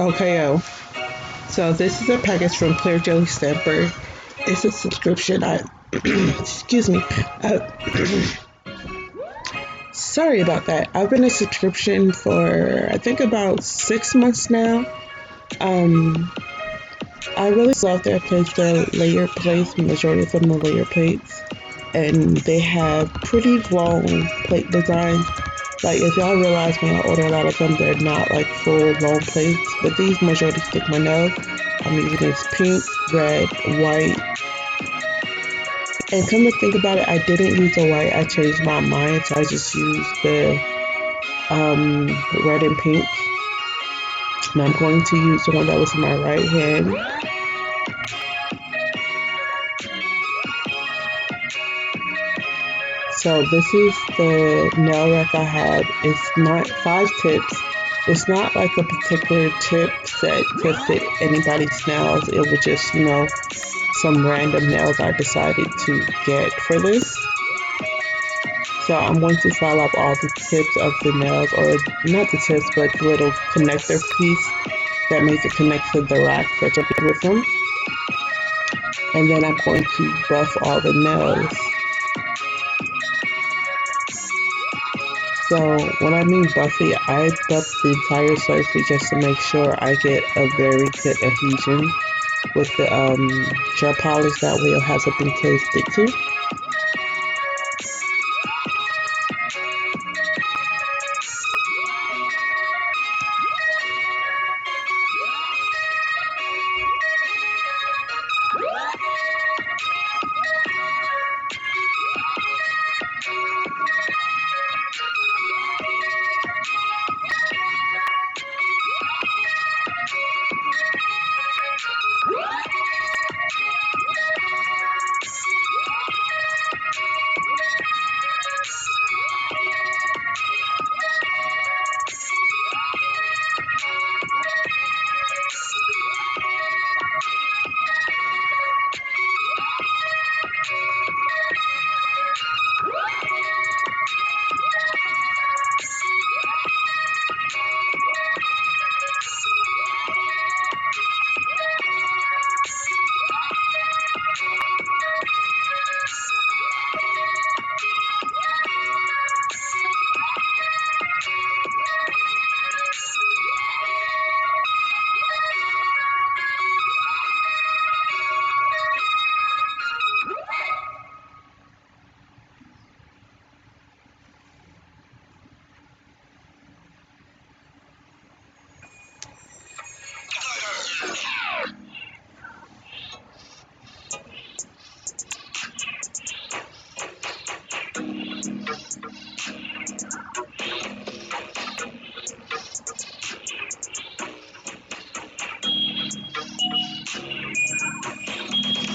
Okay, yo. So this is a package from Clearjelly Stanford. It's a subscription. Excuse me. Sorry about that. I've been a subscription for I think about 6 months now. Um, I really love their plates. Their layer plates, majority of them are layer plates, and they have pretty long plate designs. Like if y'all realize when I order a lot of them, they're not like full long plates, but these majority stick my nails. I'm using this pink, red, white, and come to think about it, I didn't use the white. I changed my mind, so I just used the red and pink. And I'm going to use the one that was in my right hand. So this is the nail rack I have. It's not 5 tips. It's not like a particular tip set to fit anybody's nails. It was just, some random nails I decided to get for this. So I'm going to file up all the tips of the nails, or not the tips, but the little connector piece that makes it connect to the rack that you're with them. And then I'm going to buff all the nails. So when I mean buffy, I buff the entire surface just to make sure I get a very good adhesion with the gel polish. That way it'll have something to stick to.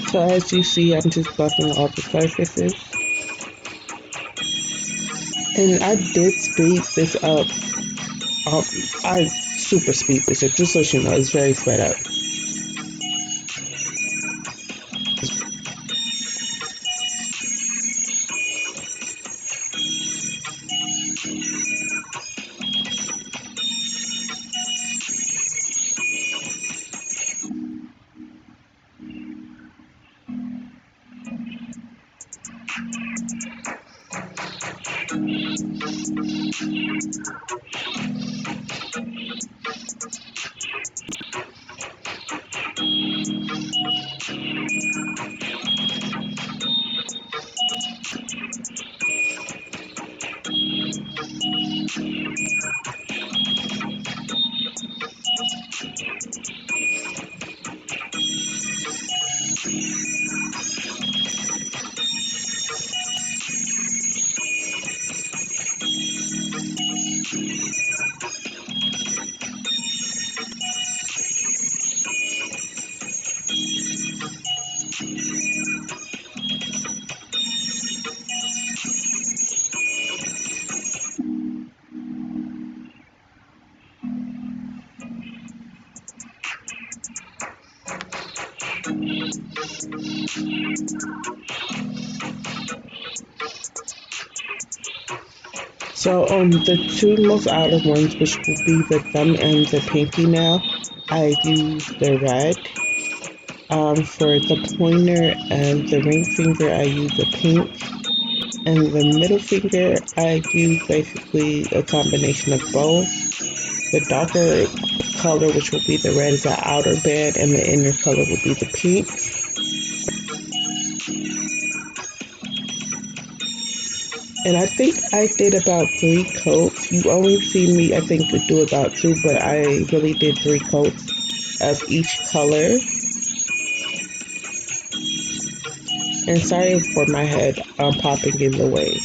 So as you see, I'm just buffing all the surfaces. And I did speed this up. I super speed this up, just so you know, it's very sped up. So the two most outer ones, which will be the thumb and the pinky nail, I use the red. For the pointer and the ring finger, I use a pink. And the middle finger, I use basically a combination of both. The darker color, which will be the red, is the outer band, and the inner color will be the pink. And I think I did about 3 coats. You only see me, I think, do about 2, but I really did 3 coats of each color. And sorry for my head popping in the way.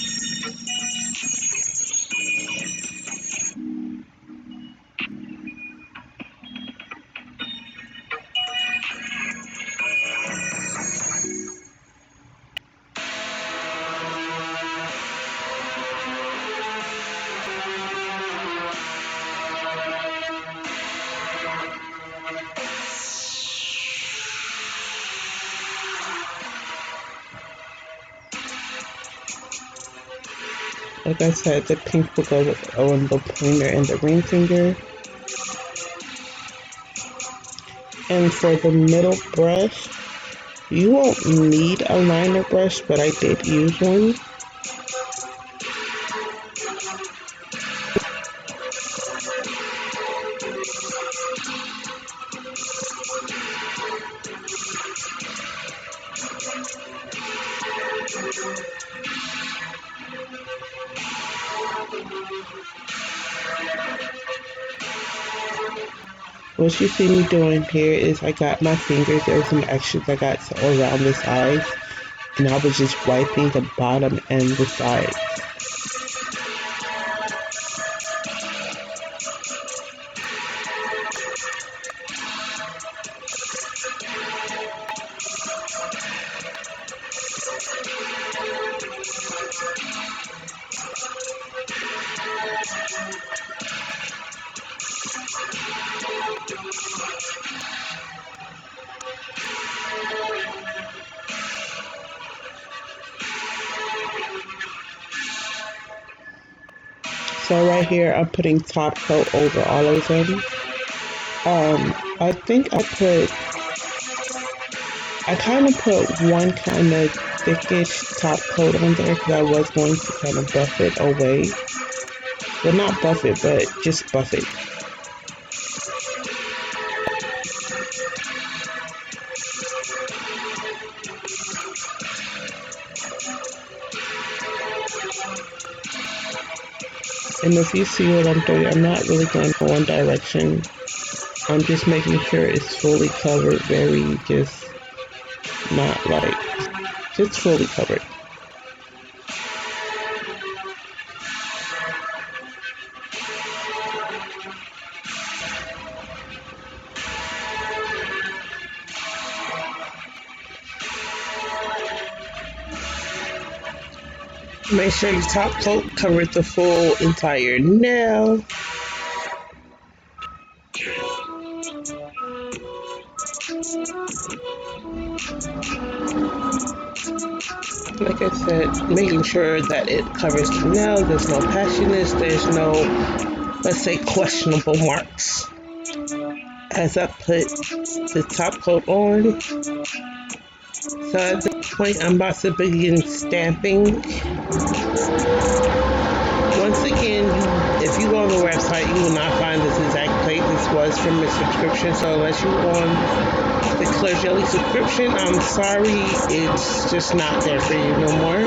Like I said, the pink will go on the pointer and the ring finger. And for the middle brush, you won't need a liner brush, but I did use one. What you see me doing here is I got my fingers, there were some extras I got around the sides, and I was just wiping the bottom and the sides. So right here, I'm putting top coat over all of them. I think I kind of put one kind of thickish top coat on there because I was going to kind of buff it away. Well, not buff it, but just buff it. And if you see what I'm doing, I'm not really going in one direction. I'm just making sure it's fully covered, very just not like, just fully covered. Make sure the top coat covers the full entire nail. Like I said, making sure that it covers the nail, there's no patchiness, there's no, let's say, questionable marks. As I put the top coat on, so at this point I'm about to begin stamping. Once again, if you go on the website, you will not find this exact plate. This was from the subscription, so unless you're on the Clearjelly subscription, I'm sorry, it's just not there for you no more.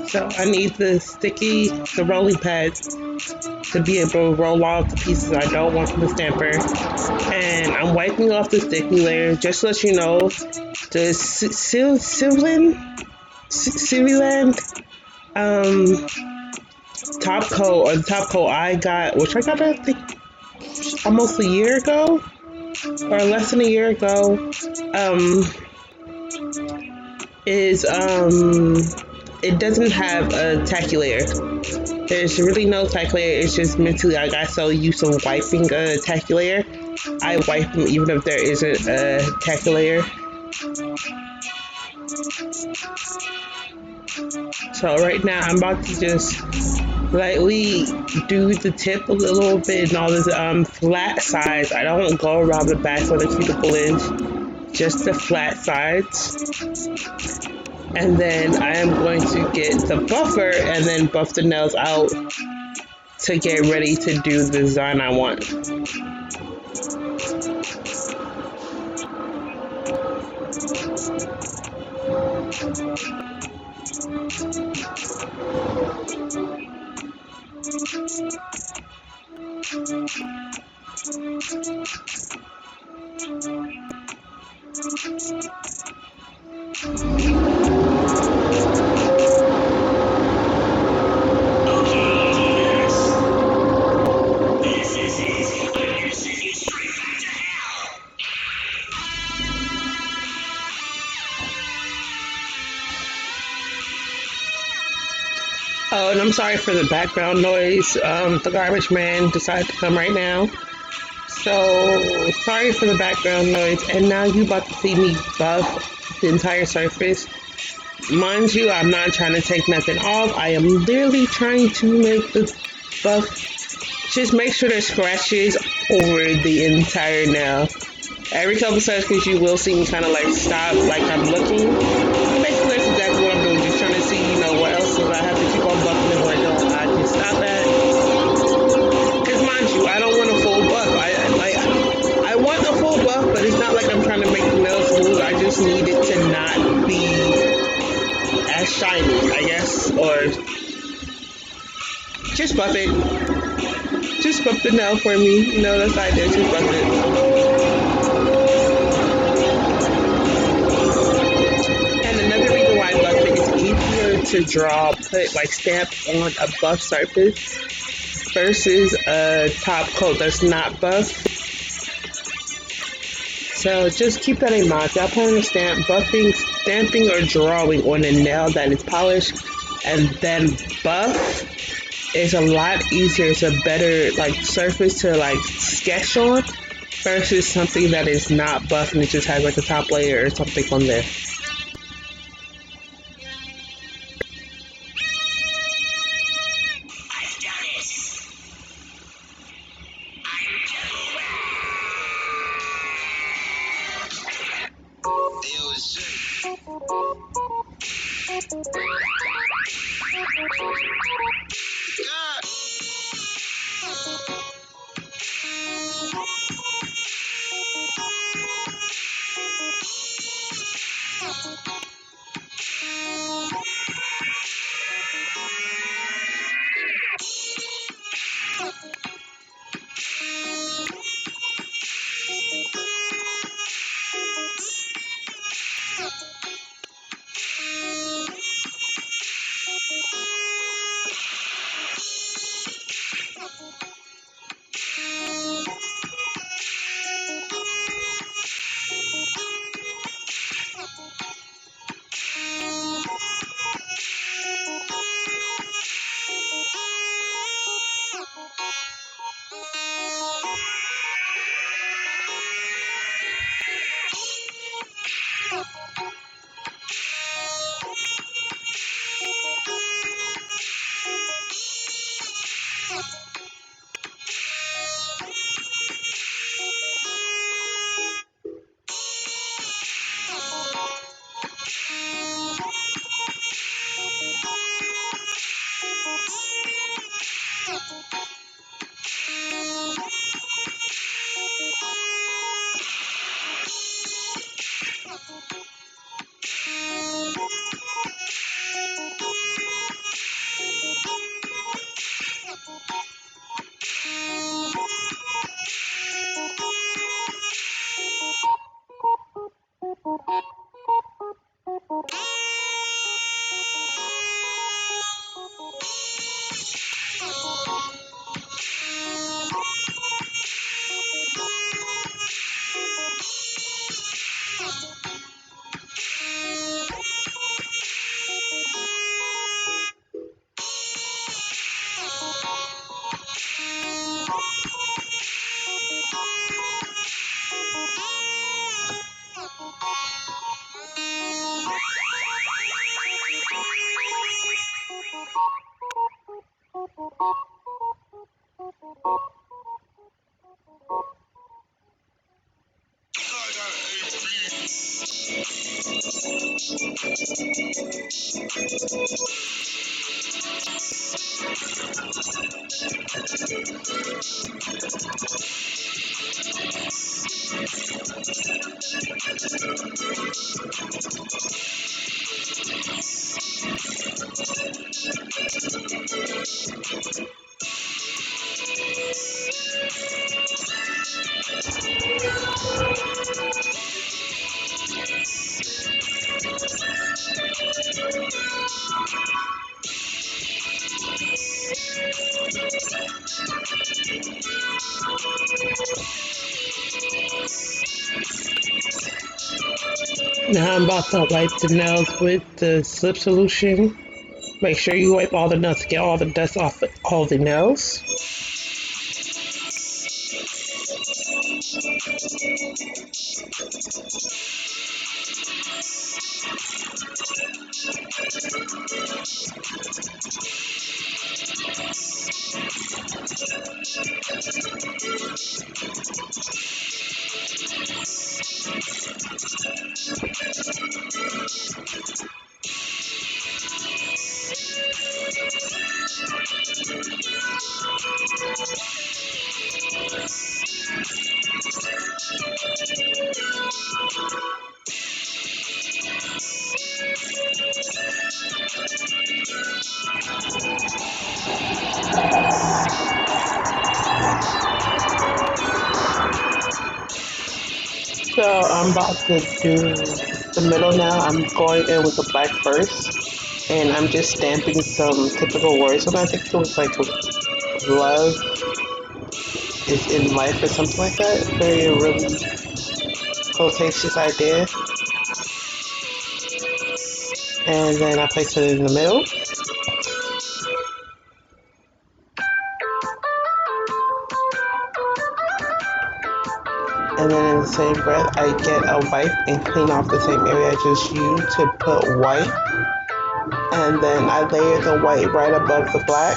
So I need the rolling pad to be able to roll off the pieces I don't want from the stamper. And I'm wiping off the sticky layer just to let you know the Civiland top coat, or the top coat I got, which I got I think almost a year ago or less than a year ago, is it doesn't have a tacky layer. There's really no tacky layer. It's just mentally I got so used to wiping a tacky layer. I wipe them even if there isn't a tacky layer. So right now I'm about to just lightly do the tip a little bit and all this flat sides. I don't go around the back where the cuticle is, just the flat sides. And then I am going to get the buffer and then buff the nails out to get ready to do the design I want. Oh, and I'm sorry for the background noise. The garbage man decided to come right now. So, sorry for the background noise. And now you about to see me buff the entire surface. Mind you, I'm not trying to take nothing off. I am literally trying to make the buff. Just make sure there's scratches over the entire nail. Every couple seconds you will see me kind of like stop, like I'm looking. Basically that's exactly what I'm doing, just trying to see, what else do I have to keep on buffing and what don't I can stop at. Because mind you, I don't want a full buff. I want a full buff, but it's not like I'm trying to make the nails smooth. I just need it to not be as shiny, I guess, or just buff it. Just buff the nail for me. That's the idea, just buff it. And another reason why I buff it is easier to draw, put like stamp on a buff surface versus a top coat that's not buff. So just keep that in mind. If y'all plan to stamp, buffing, stamping, or drawing on a nail that is polished and then buff is a lot easier. It's a better like surface to like sketch on versus something that is not buff and it just has like a top layer or something on there. Now I'm about to wipe the nails with the slip solution. Make sure you wipe all the nails to get all the dust off all the nails. So I'm about to do the middle now. I'm going in with the black first, and I'm just stamping some typical words. So I think it was like love is in life or something like that. Very really quotations idea. And then I place it in the middle. And then in the same breath, I get a wipe and clean off the same area I just used to put white. And then I layer the white right above the black.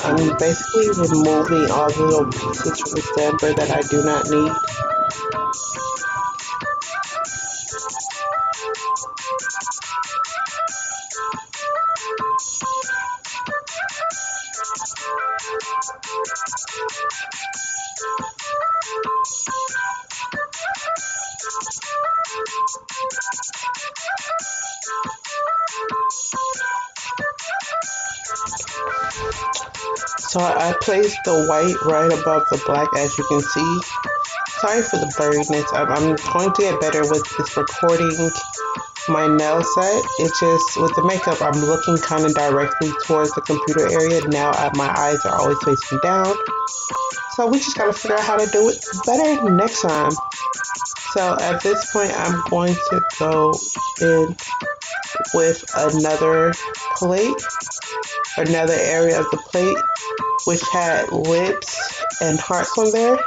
I'm basically removing all the little pieces from the stamper that I do not need. So I placed the white right above the black, as you can see. Sorry for the blurriness. I'm going to get better with this recording my nail set. It's just with the makeup, I'm looking kind of directly towards the computer area. Now my eyes are always facing down. So we just got to figure out how to do it better next time. So at this point, I'm going to go in with another plate, another area of the plate, which had lips and hearts on there.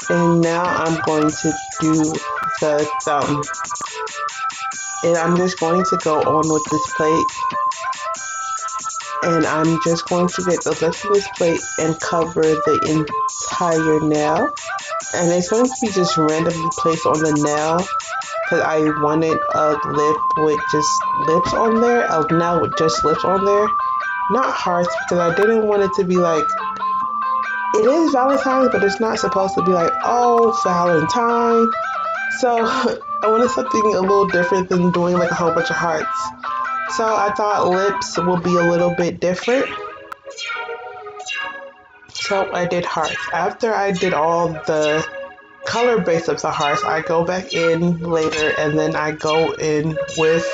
And now I'm going to do the thumb. And I'm just going to go on with this plate. And I'm just going to get the lips of this plate and cover the entire nail. And it's going to be just randomly placed on the nail because I wanted a lip with just lips on there, a nail with just lips on there. Not hearts because I didn't want it to be like, it is Valentine's, but it's not supposed to be like, oh, Valentine. So I wanted something a little different than doing like a whole bunch of hearts. So I thought lips would be a little bit different. So I did hearts. After I did all the color base of the hearts, I go back in later and then I go in with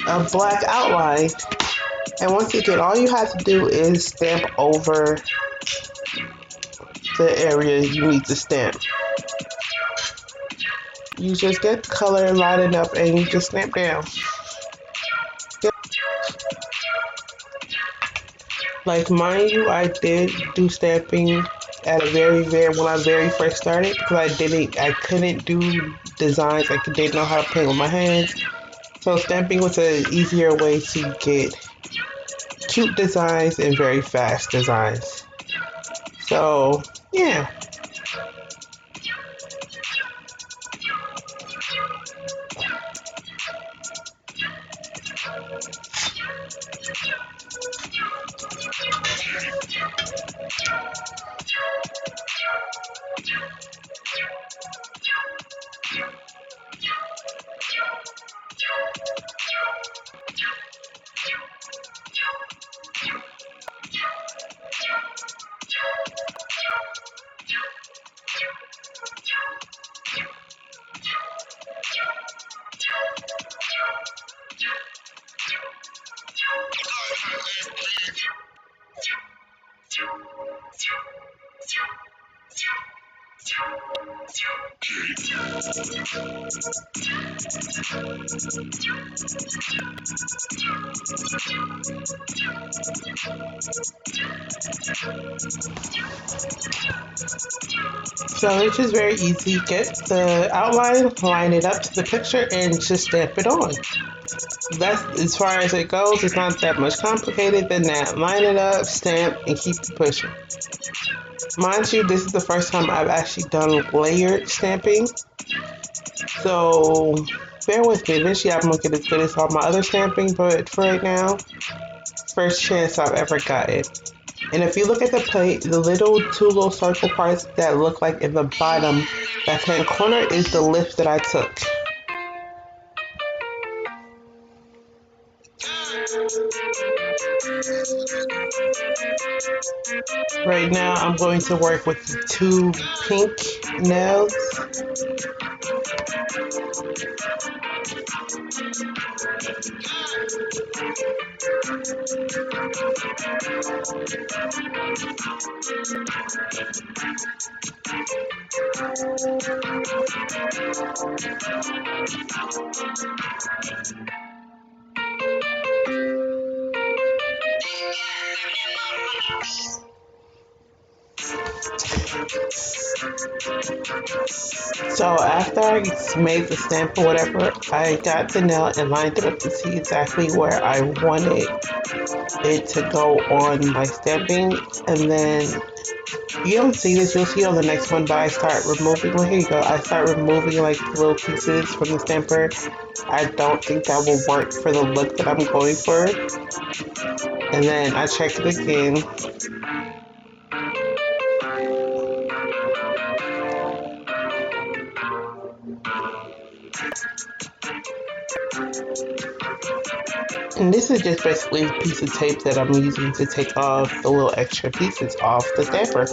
a black outline. And once again, all you have to do is stamp over the area you need to stamp. You just get the color, line it up, and you just stamp down. Like, mind you, I did do stamping at a when I very first started because I couldn't do designs. I didn't know how to paint with my hands. So stamping was an easier way to get cute designs and very fast designs. So yeah. So it's just very easy. Get the outline, line it up to the picture, and just stamp it on. That's as far as it goes. It's not that much complicated than that. Line it up, stamp, and keep it pushing. Mind you, this is the first time I've actually done layered stamping. So bear with me. Eventually I'm gonna get as good as all my other stamping, but for right now, first chance I've ever gotten. And if you look at the plate, the two little circle parts that look like in the bottom left hand corner is the lift that I took. Right now I'm going to work with the two pink nails. So after I made the stamp or whatever, I got the nail and lined it up to see exactly where I wanted it to go on my stamping. And then you don't see this, you'll see on the next one, but I start removing, well, here you go. I start removing like little pieces from the stamper. I don't think that will work for the look that I'm going for. And then I check it again. And this is just basically a piece of tape that I'm using to take off the little extra pieces off the stamper.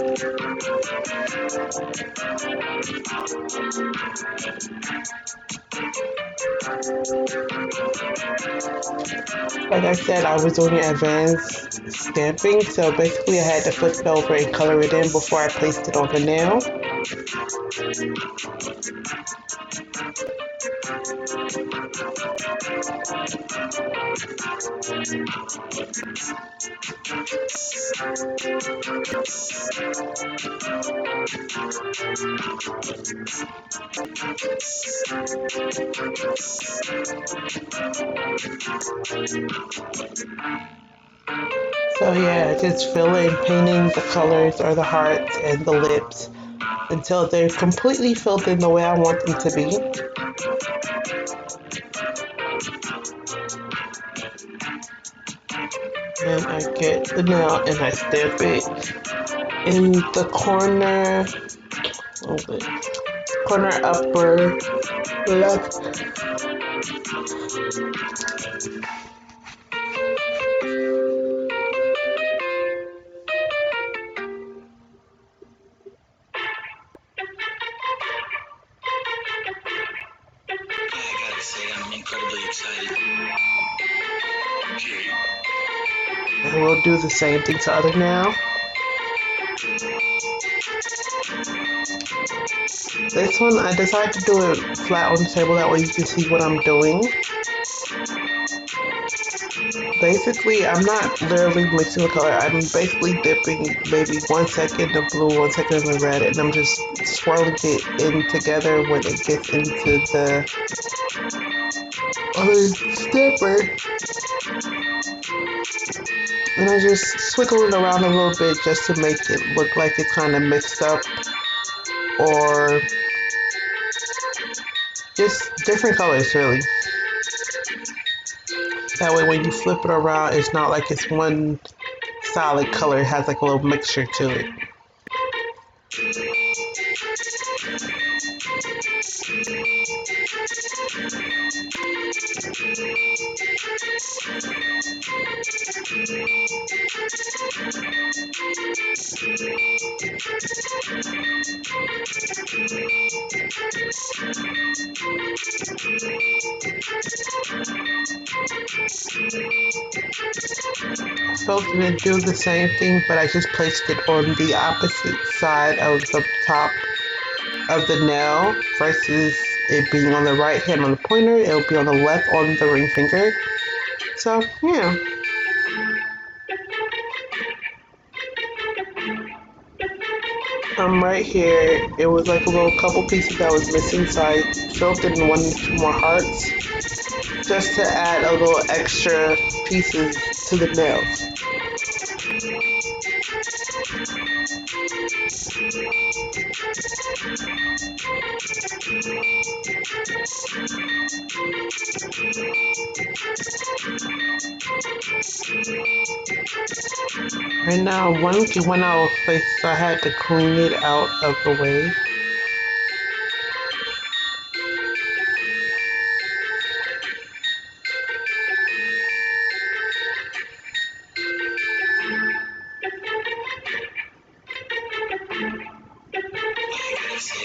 Like I said, I was doing advanced stamping, so basically I had to flip it over and color it in before I placed it on the nail. So yeah, just fill in painting the colors or the hearts and the lips until they're completely filled in the way I want them to be. And I get the nail and I stamp it in the corner upper left. I gotta say, I'm incredibly excited. And we'll do the same thing to other nail. This one, I decided to do it flat on the table, that way you can see what I'm doing. Basically, I'm not literally mixing the color. I'm basically dipping maybe 1 second of blue, 1 second of the red, and I'm just swirling it in together when it gets into the other stepper. And I just swiggle it around a little bit just to make it look like it's kind of mixed up or just different colors, really. That way, when you flip it around, it's not like it's one solid color. It has like a little mixture to it. So to do the same thing, but I just placed it on the opposite side of the top of the nail versus it being on the right hand on the pointer. It'll be on the left on the ring finger. So yeah. Right here, it was like a little couple pieces that was missing, so I filled in 1 or 2 more hearts just to add a little extra pieces to the nails. Right now, when I was placed, so I had to clean it out of the way.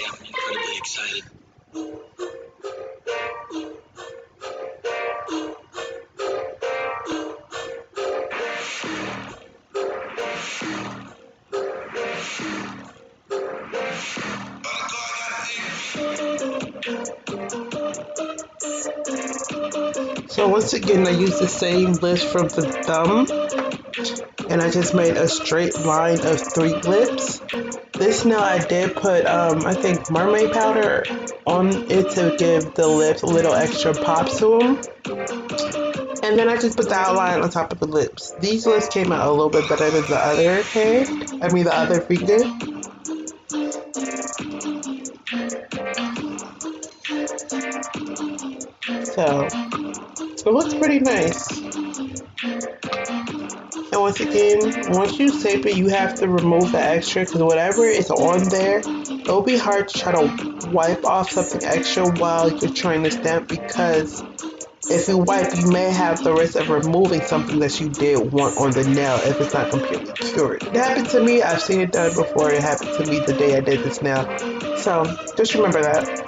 I'm incredibly excited. So once again, I used the same list from the thumb, and I just made a straight line of 3 lips. This nail I did put, I think mermaid powder on it to give the lips a little extra pop to them. And then I just put the outline on top of the lips. These lips came out a little bit better than the other hand. I mean the other finger. So it looks pretty nice. And once again, once you tape it, you have to remove the extra because whatever is on there, it'll be hard to try to wipe off something extra while you're trying to stamp because if you wipe, you may have the risk of removing something that you did want on the nail if it's not completely cured. It happened to me. I've seen it done before. It happened to me the day I did this nail. So just remember that.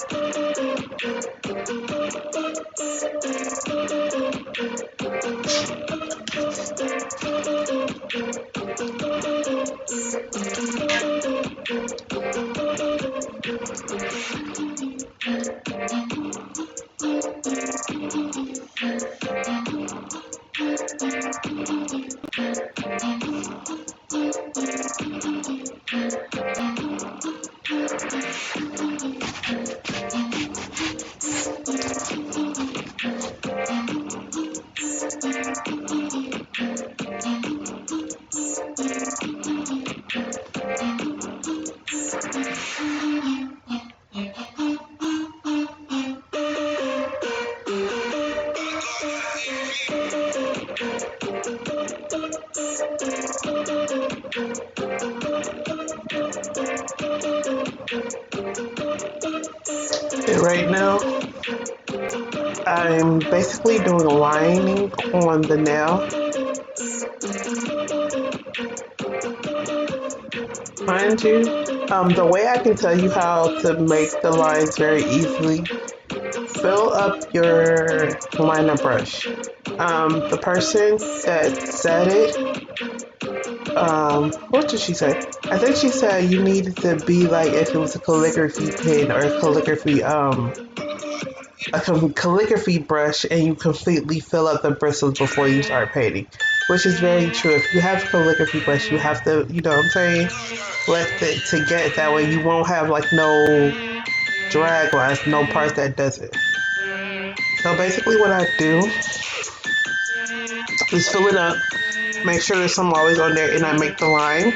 And right now, I'm basically doing a lining on the nail. Mind you, the way I can tell you how to make the lines very easily, fill up your liner brush. The person that said it, what did she say? I think she said you needed to be like if it was a calligraphy pen or a calligraphy, a calligraphy brush and you completely fill up the bristles before you start painting, which is very true. If you have a calligraphy brush, you have to, you know what I'm saying, let it to get that way you won't have like no drag lines, no parts that does it. So basically, what I do is fill it up, make sure there's some always on there, and I make the line.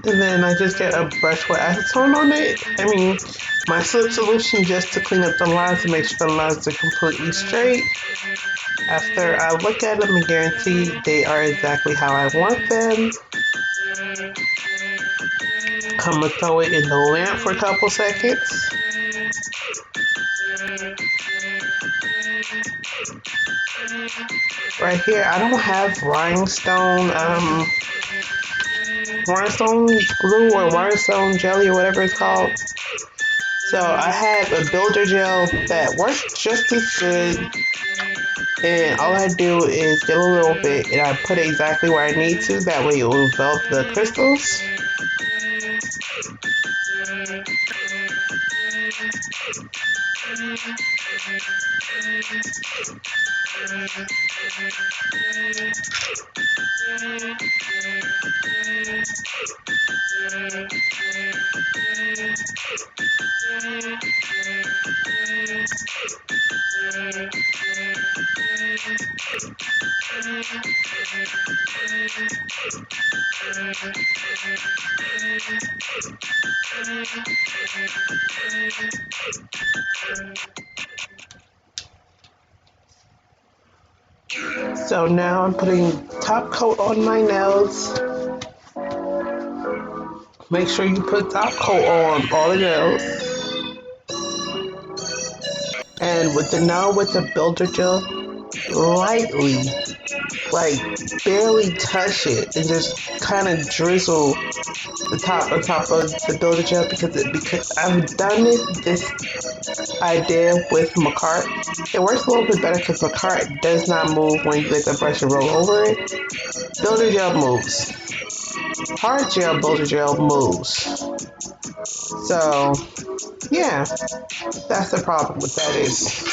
And then I just get a brush with acetone on it. I mean, my slip solution just to clean up the lines and make sure the lines are completely straight. After I look at them and guarantee they are exactly how I want them, I'm gonna throw it in the lamp for a couple seconds. Right here, I don't have rhinestone glue or rhinestone jelly or whatever it's called. So I have a builder gel that works just as good, and all I do is get a little bit and I put it exactly where I need to. That way it will envelop the crystals. So now I'm putting top coat on my nails. Make sure you put top coat on all the nails. And with the builder gel, lightly, like barely touch it, and just kind of drizzle the top on top of the builder gel because I've done this idea with Macart. It works a little bit better because Macart does not move when you let the brush roll over it. Builder gel moves. Hard gel builder gel moves. So yeah, that's the problem with that is.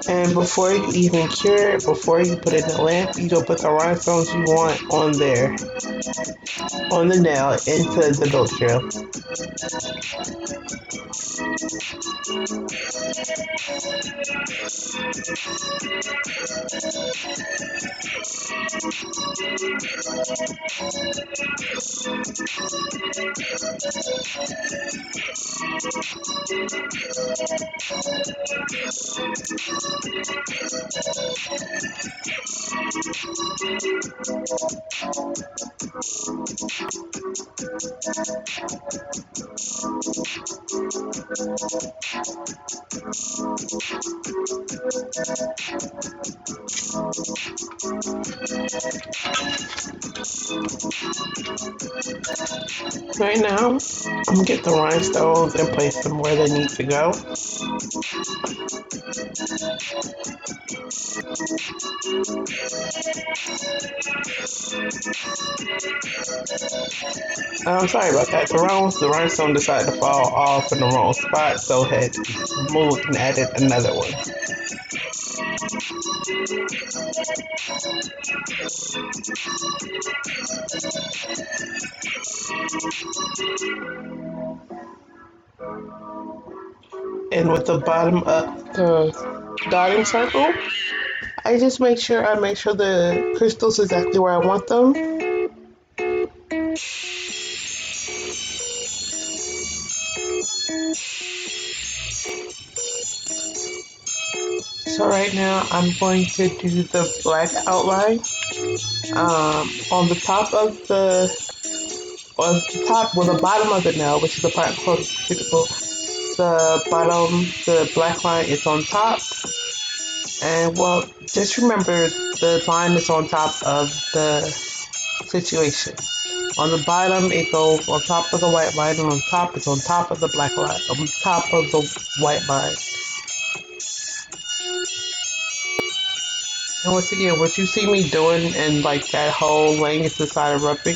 And before you even cure it, before you put it in the lamp, you gonna put the rhinestones you want on there, on the nail, into the build trail. Right now, I'm gonna get the rhinestones and place them where they need to go. I'm sorry about that. The rhinestone decided to fall off in the wrong spot, so had moved and added another one. And with the bottom up the dotting circle, I just make sure the crystals exactly where I want them. So right now I'm going to do the black outline on the top of the bottom of the nail, which is the part closest to the cuticle. The black line is on top, and well, just remember the line is on top of the situation. On the bottom, it goes on top of the white line, and on top, it's on top of the black line, on top of the white line. And once again, what you see me doing and like that whole laying into the side of rubbing,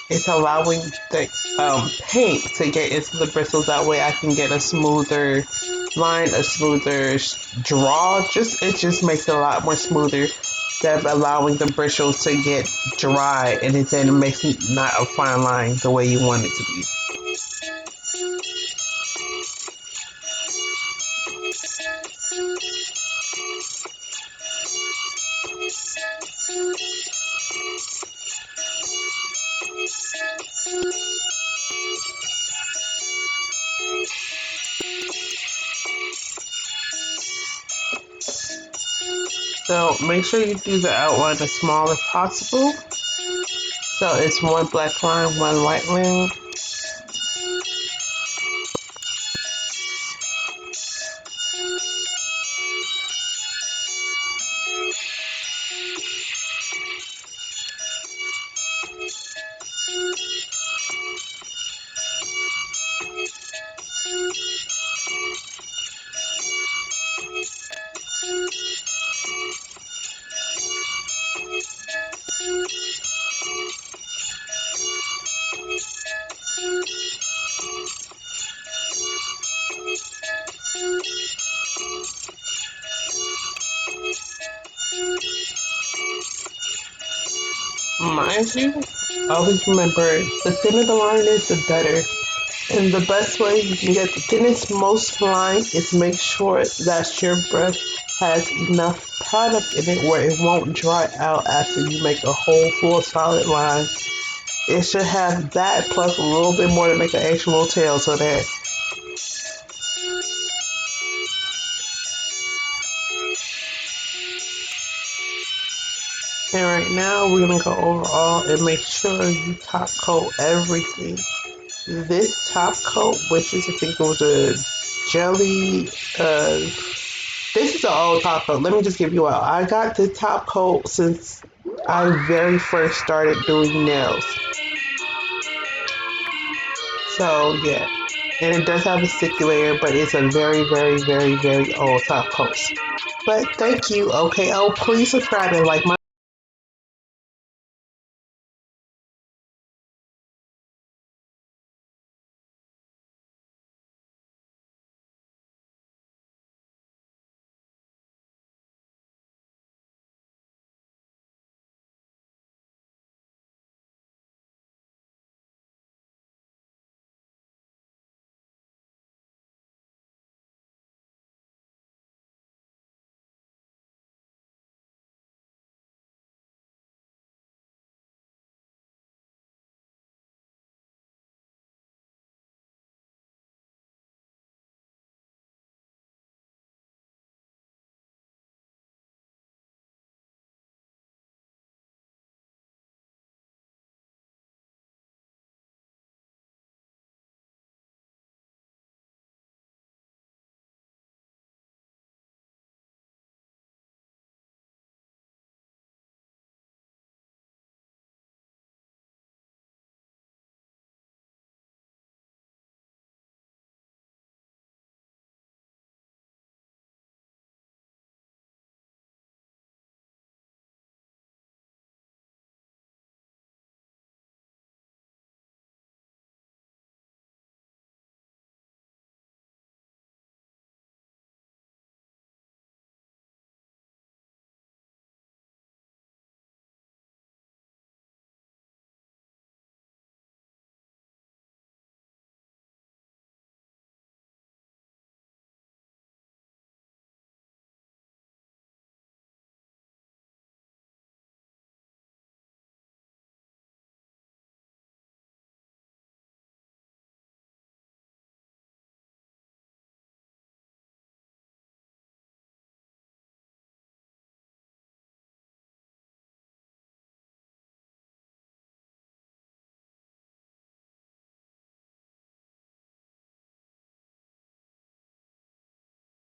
it's allowing the paint to get into the bristles. That way I can get a smoother line, a smoother draw. It just makes it a lot more smoother than allowing the bristles to get dry and then makes it not a fine line the way you want it to be. So make sure you do the outline as small as possible. So it's one black line, one white line. Mind you, always remember the thinner the line is, the better. And the best way you can get the thinnest, most line is make sure that your brush has enough product in it where it won't dry out after you make a whole full solid line. It should have that plus a little bit more to make an extra little tail so that. And right now we're gonna go over all and make sure you top coat everything. This top coat, which is I think it was a jelly, this is an old top coat. Let me just give you out. I got this top coat since I very first started doing nails. So yeah, and it does have a sticky layer, but it's a very, very, very, very old top coat. But thank you. Okay, oh please subscribe and like my